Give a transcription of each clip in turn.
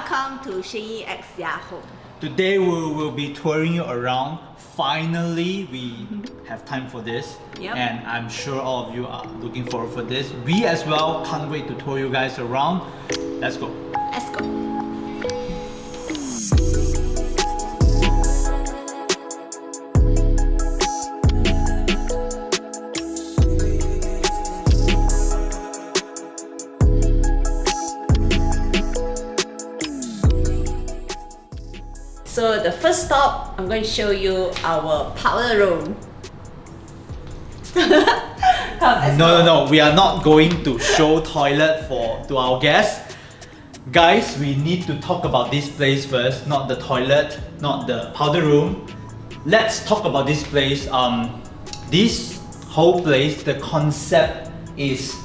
Welcome to Shengyixtziahome. Today we will be touring you around. Finally, we have time for this. Yep. And I'm sure all of you are looking forward for this. We as well can't wait to tour you guys around. Let's go. Let's go. So the first stop, I'm going to show you our powder room. No. We are not going to show toilet to our guests. Guys, we need to talk about this place first, not the toilet, not the powder room. Let's talk about this place. This whole place, the concept is,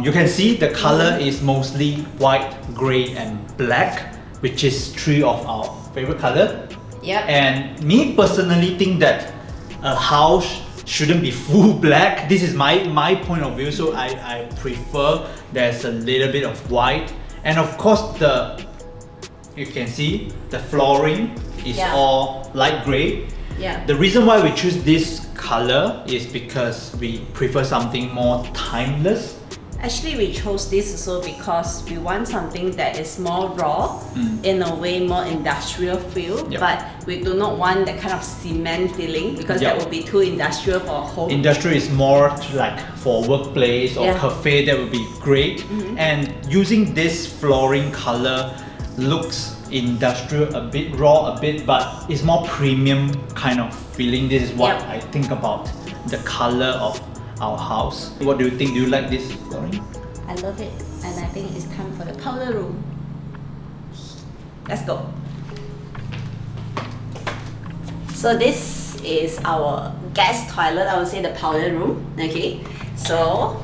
you can see the color is mostly white, grey and black, which is three of our favorite color. Yep. And me personally think that a house shouldn't be full black. This is my point of view, so I prefer there's a little bit of white. And of course you can see the flooring is all light grey. Yeah. The reason why we choose this color is because we prefer something more timeless. Actually, we chose this also because we want something that is more raw, in a way more industrial feel, but we do not want that kind of cement feeling because that would be too industrial for a home. Industrial is more like for workplace or cafe, that would be great. And using this flooring color looks industrial, a bit raw, a bit, but it's more premium kind of feeling. This is what I think about the color of our house. What do you think? Do you like this flooring? I love it, and I think it's time for the powder room. Let's go. So this is our guest toilet, I would say the powder room. Okay, so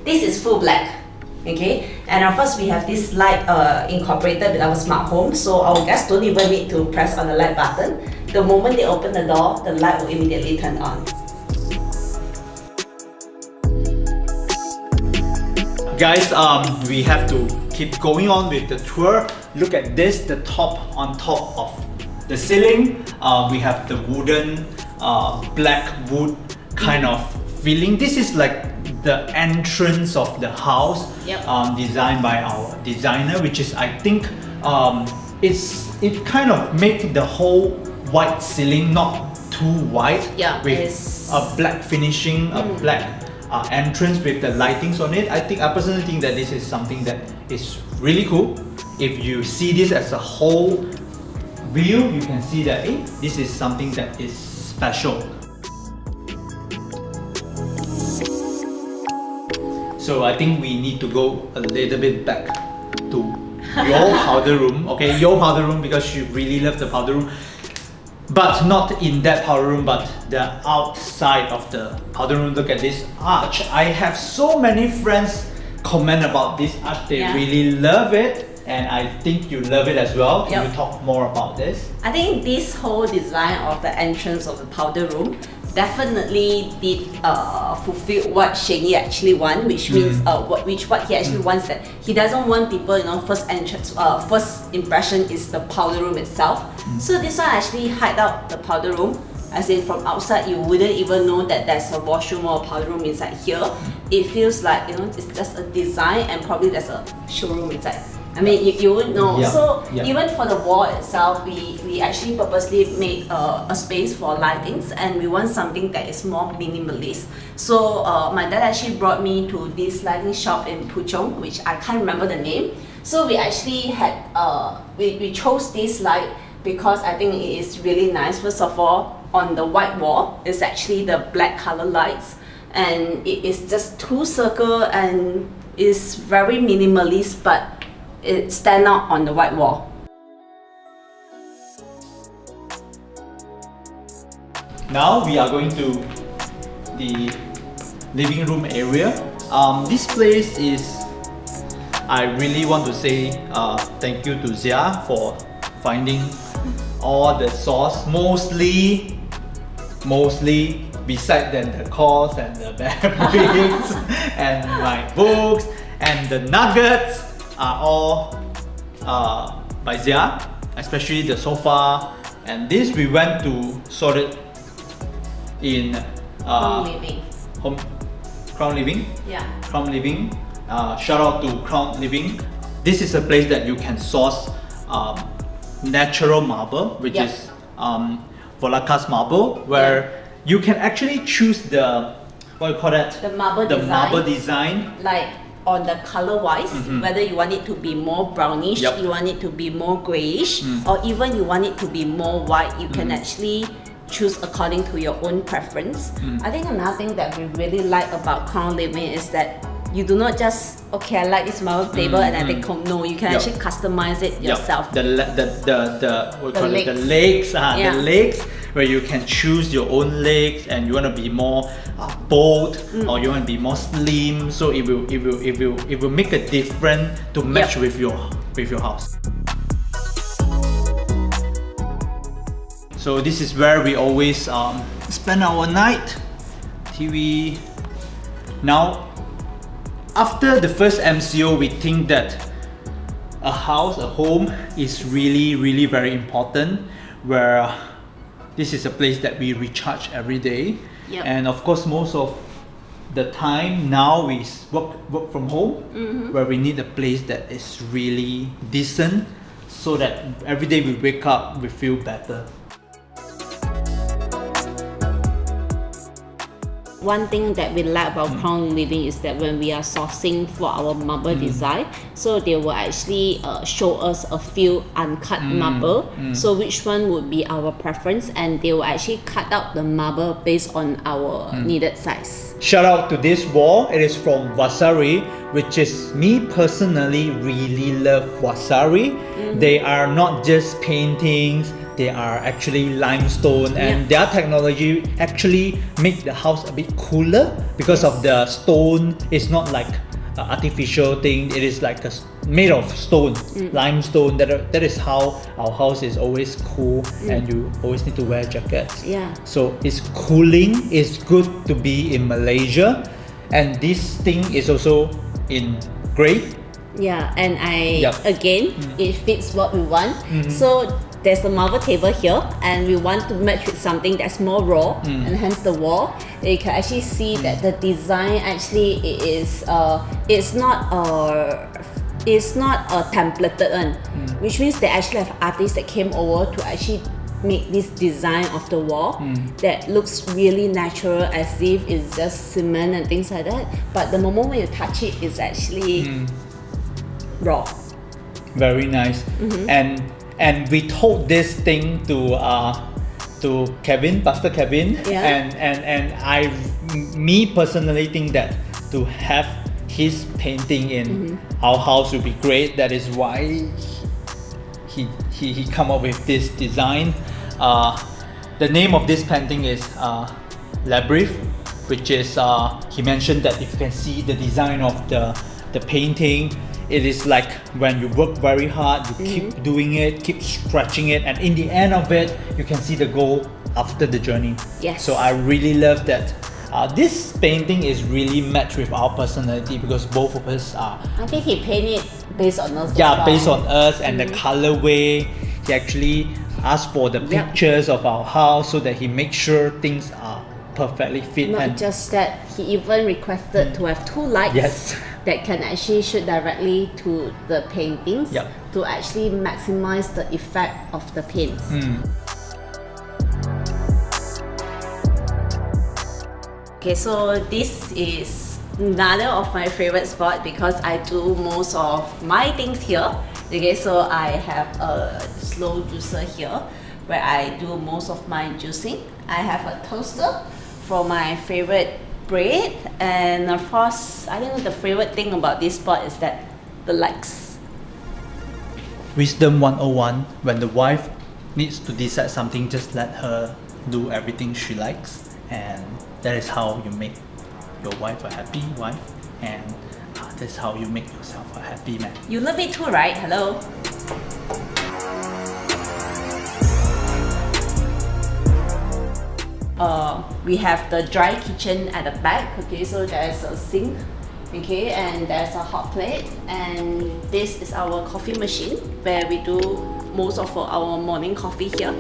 this is full black. Okay, and of course we have this light incorporated with our smart home, so our guests don't even need to press on the light button. The moment they open the door, the light will immediately turn on. Guys, we have to keep going on with the tour. Look at this, the top on top of the ceiling. We have the wooden, black wood kind of feeling. This is like the entrance of the house, designed by our designer, which is, I think, it kind of make the whole white ceiling not too white, with a black finishing, a black entrance with the lightings on it. I personally think that this is something that is really cool. If you see this as a whole view, you can see that this is something that is special. So I think we need to go a little bit back to your powder room, okay? Your powder room, because you really love the powder room. But not in that powder room, but the outside of the powder room. Look at this arch. I have so many friends comment about this arch. They really love it. And I think you love it as well. Can you talk more about this? I think this whole design of the entrance of the powder room definitely did fulfill what Shengy actually wants, which means what he actually wants, that he doesn't want people, first entrance, first impression is the powder room itself. So this one actually hide out the powder room, as in from outside you wouldn't even know that there's a washroom or a powder room inside here. It feels like it's just a design, and probably there's a showroom inside. I mean, you wouldn't know. So even for the wall itself, we actually purposely made a space for lightings, and we want something that is more minimalist. So my dad actually brought me to this lighting shop in Puchong, which I can't remember the name. So we actually had we chose this light because I think it is really nice. First of all, on the white wall is actually the black color lights, and it is just two circle and is very minimalist, but it stands out on the white wall. Now we are going to the living room area. This place is, I really want to say thank you to Zia for finding all the sauce. Mostly mostly beside the decors and the fabrics and my books and the nuggets are all by Zia, especially the sofa. And this we went to sort it in Home living. Crown Living. Yeah. Crown Living. Shout out to Crown Living. This is a place that you can source natural marble, which is Volacas marble, where you can actually choose the what you call that? The marble the design. marble design. Like on the color wise, whether you want it to be more brownish, you want it to be more grayish, or even you want it to be more white, you can actually choose according to your own preference. I think another thing that we really like about Crown Living is that you do not just, okay, I like this marble table and I take home. No, you can actually customize it yourself. The legs, the legs, where you can choose your own legs, and you want to be more bold or you want to be more slim. So it will make a difference to match with your house. So this is where we always spend our night. TV. Now, after the first MCO, we think that a home is really very important, where this is a place that we recharge every day. And of course, most of the time now we work from home, where we need a place that is really decent, so that every day we wake up, we feel better. One thing that we like about Crown Living is that when we are sourcing for our marble design, so they will actually show us a few uncut marble, so which one would be our preference, and they will actually cut out the marble based on our needed size. Shout out to this wall, it is from Vasari, which is me personally really love Vasari. They are not just paintings, they are actually limestone, and their technology actually make the house a bit cooler because of the stone. It's not like an artificial thing, it is like made of stone, limestone. That is how our house is always cool, and you always need to wear jackets. So it's cooling, it's good to be in Malaysia, and this thing is also in grey. And again, it fits what we want. So there's a marble table here, and we want to match with something that's more raw, and hence the wall. You can actually see that the design actually is it's not a templated one, which means they actually have artists that came over to actually make this design of the wall that looks really natural, as if it's just cement and things like that. But the moment when you touch it, it's actually raw. Very nice. And we told this thing to Kevin, Pastor Kevin, and me personally think that to have his painting in our house would be great. That is why he come up with this design. The name of this painting is Labyrinth, which is he mentioned that if you can see the design of the painting, it is like when you work very hard, you keep doing it, keep stretching it, and in the end of it, you can see the goal after the journey. So I really love that. This painting is really matched with our personality, because both of us are... I think he painted based on us. Based on us and the colorway. He actually asked for the pictures of our house so that he makes sure things are perfectly fit. Not just that, he even requested to have 2 lights that can actually shoot directly to the paintings to actually maximize the effect of the paints. Okay, so this is another of my favorite spot because I do most of my things here. Okay, so I have a slow juicer here where I do most of my juicing. I have a toaster for my favorite bread, and of course, I think the favorite thing about this spot is that the lights. Wisdom 101: when the wife needs to decide something, just let her do everything she likes, and that is how you make your wife a happy wife, and that's how you make yourself a happy man. You love it too, right? Hello. we have the dry kitchen at the back. Okay, so there's a sink. Okay, and there's a hot plate, and this is our coffee machine where we do most of our morning coffee here.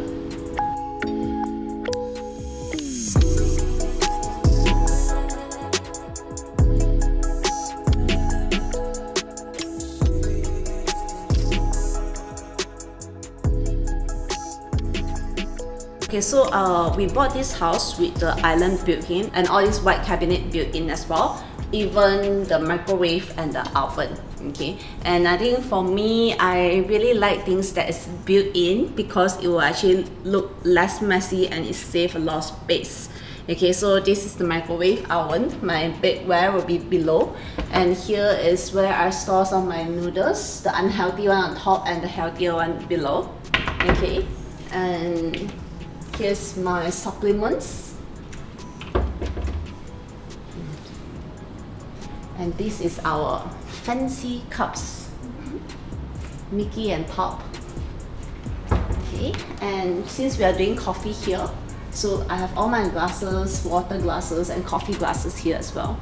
Okay, so we bought this house with the island built in and all this white cabinet built in as well, even the microwave and the oven. Okay, and I think for me, I really like things that is built in because it will actually look less messy and it saves a lot of space. Okay, so this is the microwave oven. My bakeware will be below, and here is where I store some of my noodles, the unhealthy one on top and the healthier one below. Okay, and here's my supplements, and this is our fancy cups, Mickey and Pop. Okay, and since we are doing coffee here, so I have all my glasses, water glasses and coffee glasses here as well.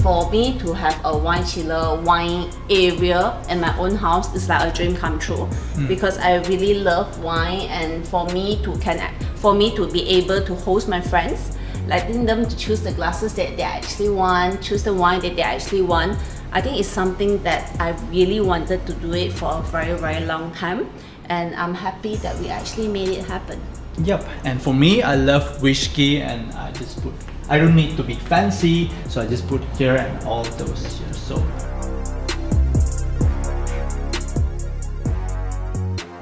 For me to have a wine chiller, wine area in my own house is like a dream come true, because I really love wine, and for me to be able to host my friends, letting them to choose the glasses that they actually want, choose the wine that they actually want. I think it's something that I really wanted to do it for a very, very long time, and I'm happy that we actually made it happen. Yep, and for me, I love whiskey, and I don't need to be fancy, so I just put here and all those here. So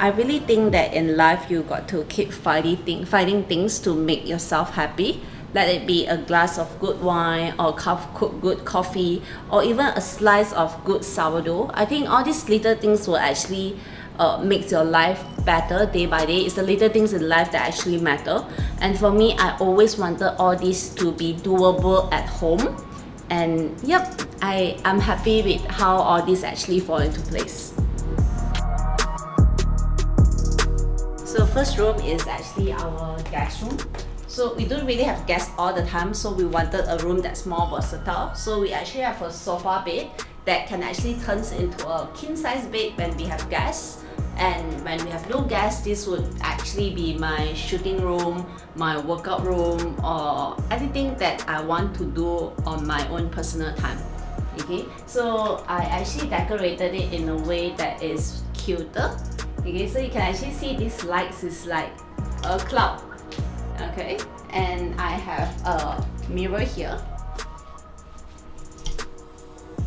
I really think that in life you got to keep finding things to make yourself happy. Let it be a glass of good wine or good coffee, or even a slice of good sourdough. I think all these little things will actually makes your life better day by day. It's the little things in life that actually matter. And for me, I always wanted all this to be doable at home. And yep, I'm happy with how all this actually fall into place. So first room is actually our guest room. So we don't really have guests all the time, so we wanted a room that's more versatile. So we actually have a sofa bed that can actually turn into a king-size bed when we have guests. And when we have no guests, this would actually be my shooting room, my workout room, or anything that I want to do on my own personal time. Okay, so I actually decorated it in a way that is cuter. Okay, so you can actually see these lights is like a cloud. Okay, and I have a mirror here.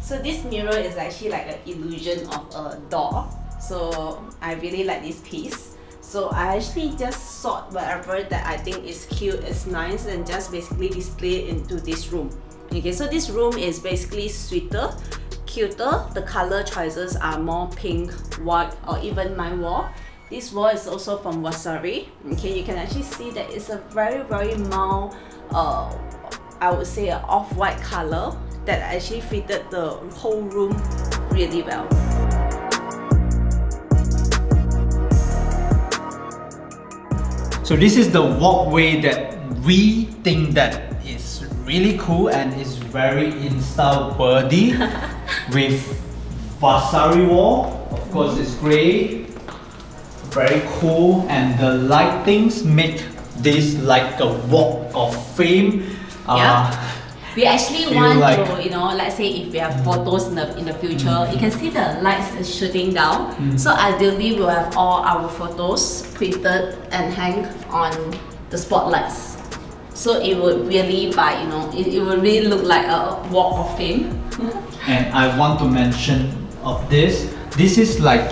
So this mirror is actually like an illusion of a door. So I really like this piece. So I actually just sort whatever that I think is cute, is nice, and just basically display it into this room. Okay, so this room is basically sweeter, cuter. The color choices are more pink, white, or even my wall. This wall is also from Wasabi. Okay, you can actually see that it's a very, very mild, I would say an off-white color that actually fitted the whole room really well. So this is the walkway that we think that is really cool and is very Insta worthy with Vasari wall. Of course, it's grey, very cool, and the lightings make this like a walk of fame. We actually want to, you know, let's say if we have photos in the future, you can see the lights is shooting down. So ideally, we'll have all our photos printed and hang on the spotlights. So it would really, it would really look like a walk of fame. And I want to mention of this. This is like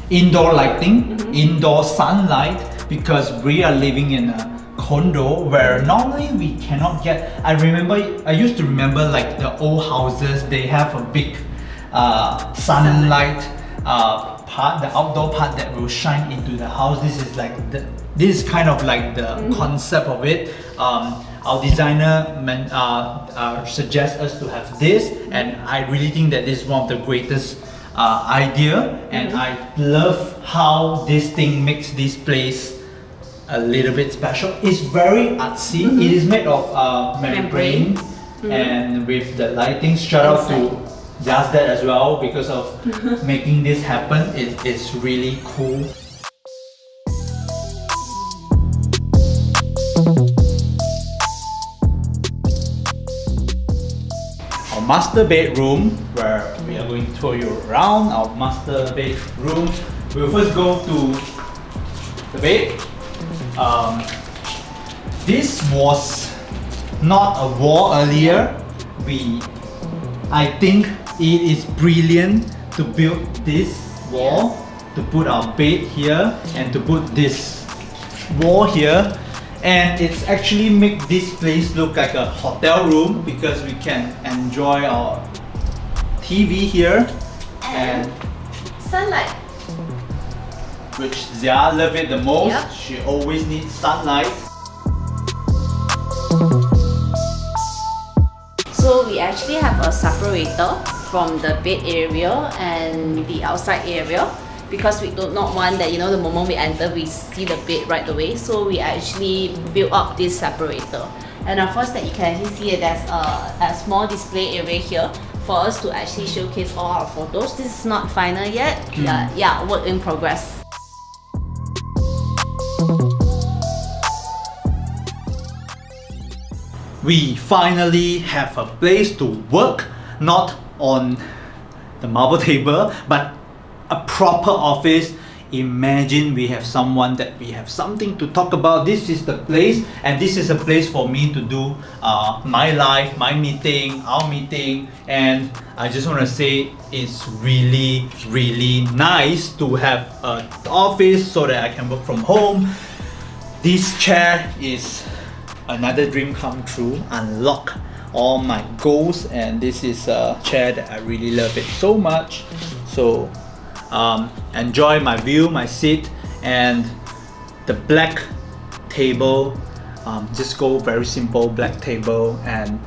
indoor lighting, indoor sunlight, because we are living in a condo where normally we cannot get. I used to remember like the old houses, they have a big sunlight part, the outdoor part that will shine into the house. This is kind of like the concept of it. Our designer suggests us to have this, and I really think that this is one of the greatest idea, and I love how this thing makes this place a little bit special. It's very artsy. It is made of membrane, and with the lighting, shout out to Just That as well because of making this happen. It's really cool. Our master bedroom, where we are going to tour you around our master bedroom. We'll first go to the bed. This was not a wall earlier. I think it is brilliant to build this wall, to put our bed here and to put this wall here, and it's actually make this place look like a hotel room because we can enjoy our TV here and sunlight, which Zia love it the most. Yep. She always needs sunlight. So we actually have a separator from the bed area and the outside area because we do not want that, the moment we enter we see the bed right away. So we actually built up this separator. And of course that you can actually see there's a small display area here for us to actually showcase all our photos. This is not final yet. Yeah, work in progress. We finally have a place to work, not on the marble table, but a proper office. Imagine we have someone that we have something to talk about. This is the place, and this is a place for me to do my life, my meeting, our meeting. And I just want to say it's really, really nice to have an office so that I can work from home. This chair is another dream come true, unlock all my goals, and this is a chair that I really love it so much. So enjoy my view, my seat, and the black table. Just go very simple black table, and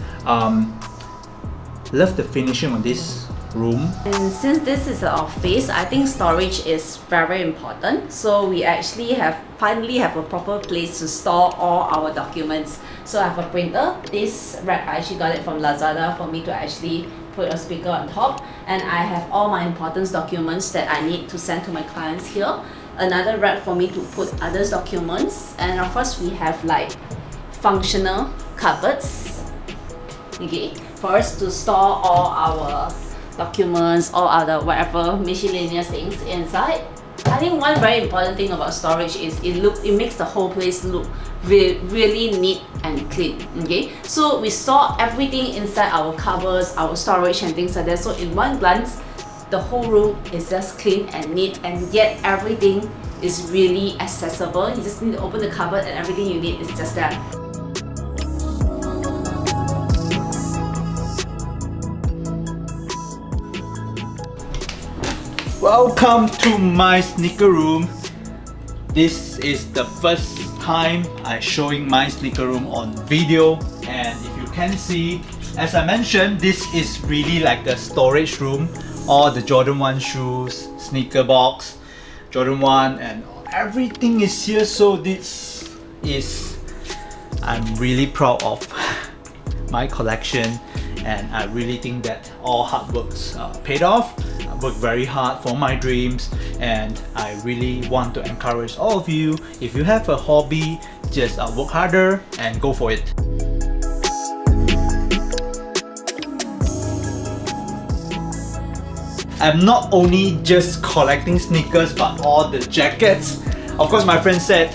love the finishing on this room. And since this is an office, I think storage is very important. So we actually finally have a proper place to store all our documents. So I have a printer. This rack, I actually got it from Lazada for me to actually put a speaker on top. And I have all my important documents that I need to send to my clients here. Another rack for me to put other documents. And of course we have like functional cupboards, okay, for us to store all our documents, all other whatever miscellaneous things inside. I think one very important thing about storage is it makes the whole place look really neat and clean. Okay, so we store everything inside our cupboards, our storage and things like that. So in one glance, the whole room is just clean and neat, and yet everything is really accessible. You just need to open the cupboard and everything you need is just there. Welcome to my sneaker room. This is the first time I'm showing my sneaker room on video, and if you can see, as I mentioned, this is really like a storage room. All the Jordan 1 shoes, sneaker box, Jordan 1, and everything is here. So this is, I'm really proud of my collection, and I really think that all hard works paid off. I worked very hard for my dreams, and I really want to encourage all of you, if you have a hobby, just work harder and go for it. I'm not only just collecting sneakers but all the jackets. Of course, my friend said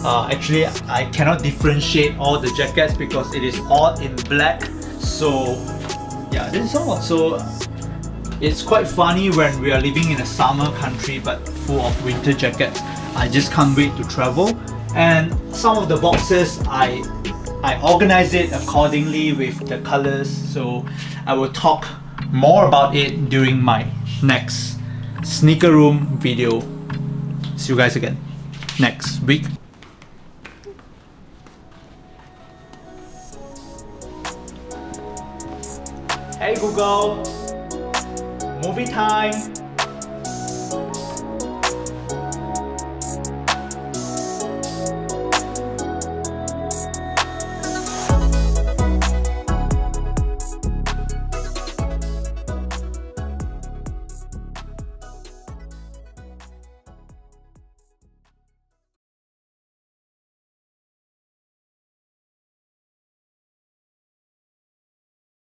actually I cannot differentiate all the jackets because it is all in black. So yeah, this is all. So it's quite funny when we are living in a summer country but full of winter jackets. I just can't wait to travel. And some of the boxes I organize it accordingly with the colors. So I will talk more about it during my next sneaker room video. See you guys again next week. Hey Google, movie time.